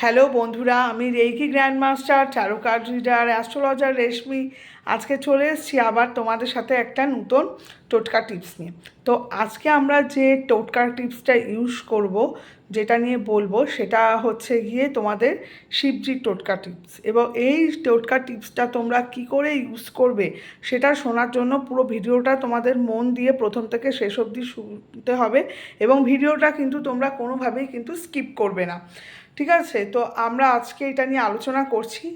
Hello বন্ধুরা, আমি reiki grand master, tarot card reader, astrologer Reshmi. আজকে চলে এসেছি আবার তোমাদের সাথে একটা নতুন টোটকা টিপস নিয়ে। তো আজকে আমরা যে টোটকা টিপসটা ইউজ করব, যেটা নিয়ে বলবো, সেটা হচ্ছে গিয়ে তোমাদের শিবজির টোটকা টিপস। এবং এই টোটকা টিপসটা তোমরা কি করে ইউজ করবে সেটা শোনার জন্য পুরো ভিডিওটা তোমাদের মন দিয়ে প্রথম থেকে শেষ অবধি শুনতে হবে। এবং ভিডিওটা কিন্তু তোমরা কোনোভাবেই কিন্তু স্কিপ করবে না, ঠিক আছে? তো আমরা আজকে এটা নিয়ে আলোচনা করছি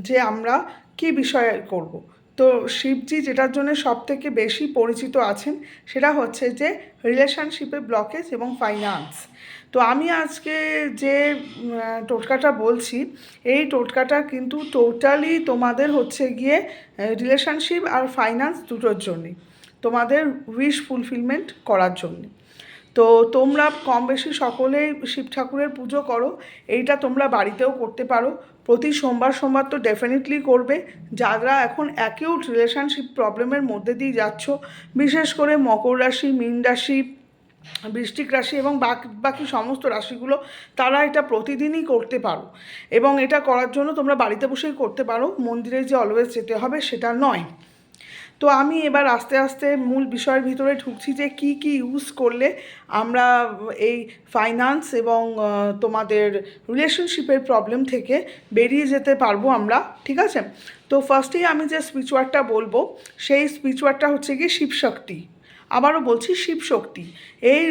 যে আমরা কি বিষয়ে করব। তো শিবজি যেটার জন্য সবথেকে বেশি পরিচিত আছেন সেটা হচ্ছে যে রিলেশনশিপে ব্লকেজ এবং ফাইন্যান্স। তো আমি আজকে যে টোটকাটা বলছি, এই টোটকাটা কিন্তু টোটালি তোমাদের হচ্ছে গিয়ে রিলেশনশিপ আর ফাইন্যান্স দুটোর জন্যই, তোমাদের উইশ ফুলফিলমেন্ট করার জন্য। তো তোমরা কম বেশি সকলেই শিব ঠাকুরের পুজো করো, এইটা তোমরা বাড়িতেও করতে পারো। প্রতি সোমবার সোমবার তো ডেফিনেটলি করবে। যারা এখন অ্যাকিউট রিলেশনশিপ প্রবলেমের মধ্যে দিয়ে যাচ্ছ, বিশেষ করে মকর রাশি, মীন রাশি, বৃশ্চিক রাশি এবং বাকি সমস্ত রাশিগুলো, তারা এটা প্রতিদিনই করতে পারো। এবং এটা করার জন্য তোমরা বাড়িতে বসেই করতে পারো, মন্দিরে যে অলওয়েজ যেতে হবে সেটা নয়। তো আমি এবার আস্তে আস্তে মূল বিষয়ের ভিতরে ঢুকছি যে কি কি ইউজ করলে আমরা এই ফাইন্যান্স এবং তোমাদের রিলেশনশিপের প্রবলেম থেকে বেরিয়ে যেতে পারবো আমরা, ঠিক আছে? তো ফার্স্টেই আমি যে স্পিরিচুয়ালটা বলবো, সেই স্পিরিচুয়ালটা হচ্ছে গিয়ে শিবশক্তি। আবারও বলছি, শিবশক্তি। এই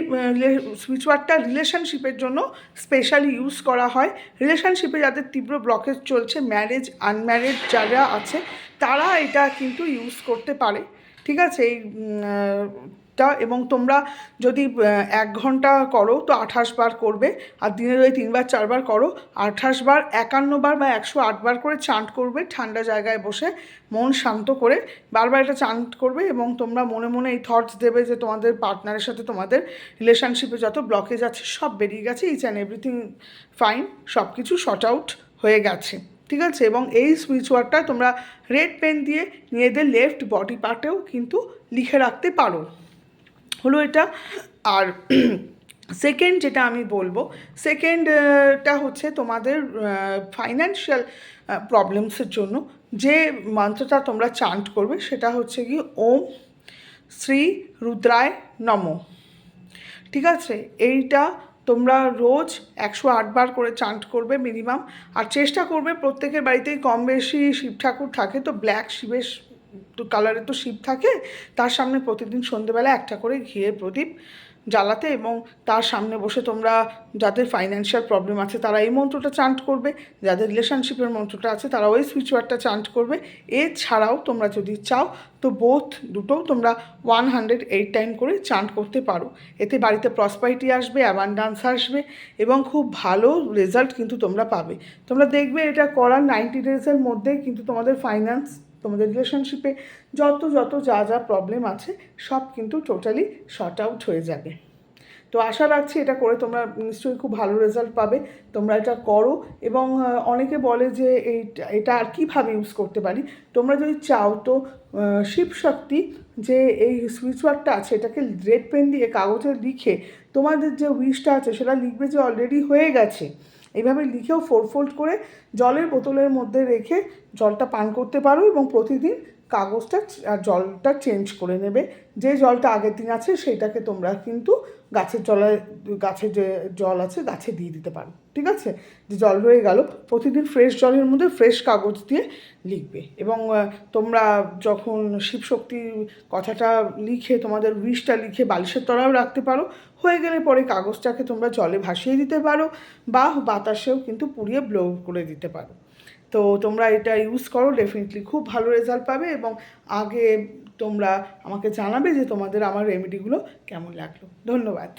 স্পিরিচুয়ালটা রিলেশনশিপের জন্য স্পেশালি ইউজ করা হয়। রিলেশনশিপে যাদের তীব্র ব্লকেজ চলছে, ম্যারেজ আনম্যারেড যারা আছে, তারা এটা কিন্তু ইউজ করতে পারে, ঠিক আছে? এবং তোমরা যদি 1 ঘন্টা করো তো 28 বার করবে, আর দিনে যদি 3 বার 4 বার করো, 28 বার 51 বার বা 108 বার করে চান্ট করবে, ঠান্ডা জায়গায় বসে মন শান্ত করে বারবার এটা চান্ট করবে। এবং তোমরা মনে মনে এই থটস দেবে যে তোমাদের পার্টনারের সাথে তোমাদের রিলেশনশিপে যত ব্লকেজ আছে সব বেরিয়ে গেছে, ইচ অ্যান্ড এভরিথিং ফাইন, সব কিছু শর্ট আউট হয়ে গেছে, ঠিক আছে? এবং এই স্পিরিচুয়ালটা তোমরা রেড পেন দিয়ে নিজেদের লেফট বডি পার্টেও কিন্তু লিখে রাখতে পারো। হলো এটা। আর সেকেন্ড যেটা আমি বলবো, সেকেন্ডটা হচ্ছে তোমাদের ফাইন্যান্সিয়াল প্রবলেমসের জন্য যে মন্ত্রটা তোমরা চান্ট করবে সেটা হচ্ছে কি ওম শ্রী রুদ্রায় নমঃ, ঠিক আছে? এইটা তোমরা রোজ 108 বার করে চান্ট করবে মিনিমাম। আর চেষ্টা করবে, প্রত্যেকের বাড়িতেই কম বেশি শিব ঠাকুর থাকে, তো ব্ল্যাক শিবের কালারের তো শিব থাকে, তার সামনে প্রতিদিন সন্ধেবেলা একটা করে ঘিয়ের প্রদীপ জ্বালাতে। এবং তার সামনে বসে তোমরা, যাদের ফাইন্যান্সিয়াল প্রবলেম আছে তারা এই মন্ত্রটা চান্ট করবে, যাদের রিলেশনশিপের মন্ত্রটা আছে তারা ওই স্পিরিচুয়ালটা চান্ট করবে। এছাড়াও তোমরা যদি চাও তো দুটোও তোমরা 108 টাইম করে চান্ট করতে পারো। এতে বাড়িতে প্রসপারিটি আসবে, অ্যাবান্ডান্স আসবে এবং খুব ভালো রেজাল্ট কিন্তু তোমরা পাবে। তোমরা দেখবে এটা করার 90 ডেজের মধ্যেই কিন্তু তোমাদের ফাইন্যান্স, তোমাদের রিলেশনশিপে যত যা প্রবলেম আছে সব কিন্তু টোটালি শর্ট আউট হয়ে যাবে। তো আশা রাখছি এটা করে তোমরা নিশ্চয়ই খুব ভালো রেজাল্ট পাবে। তোমরা এটা করো। এবং অনেকে বলে যে এটা আর কীভাবে ইউজ করতে পারি। তোমরা যদি চাও তো শিবশক্তি যে এই স্পিরিচুয়ালটা আছে, এটাকে রেড পেন দিয়ে কাগজে লিখে তোমাদের যে উইশটা আছে সেটা লিখবে যে অলরেডি হয়ে গেছে। এইভাবে লিখেও 4 ফোল্ড করে জলের বোতলের মধ্যে রেখে জলটা পান করতে পারো। এবং প্রতিদিন কাগজটা আর জলটা চেঞ্জ করে নেবে। যে জলটা আগের দিন আছে সেইটাকে তোমরা কিন্তু গাছের যে জল আছে গাছে দিয়ে দিতে পারো, ঠিক আছে? যে জল রয়ে গেল, প্রতিদিন ফ্রেশ জলের মধ্যে ফ্রেশ কাগজ দিয়ে লিখবে। এবং তোমরা যখন শিবশক্তির কথাটা লিখে, তোমাদের উইশটা লিখে বালিশের তলায়ও রাখতে পারো। হয়ে গেলে পরে কাগজটাকে তোমরা জলে ভাসিয়ে দিতে পারো বা বাতাসেও কিন্তু পুড়িয়ে ব্লো করে দিতে পারো। তো তোমরা এটা ইউজ করো, ডেফিনেটলি খুব ভালো রেজাল্ট পাবে। এবং আগে তোমরা আমাকে জানাবে যে তোমাদের আমার রেমেডিগুলো কেমন লাগলো। ধন্যবাদ।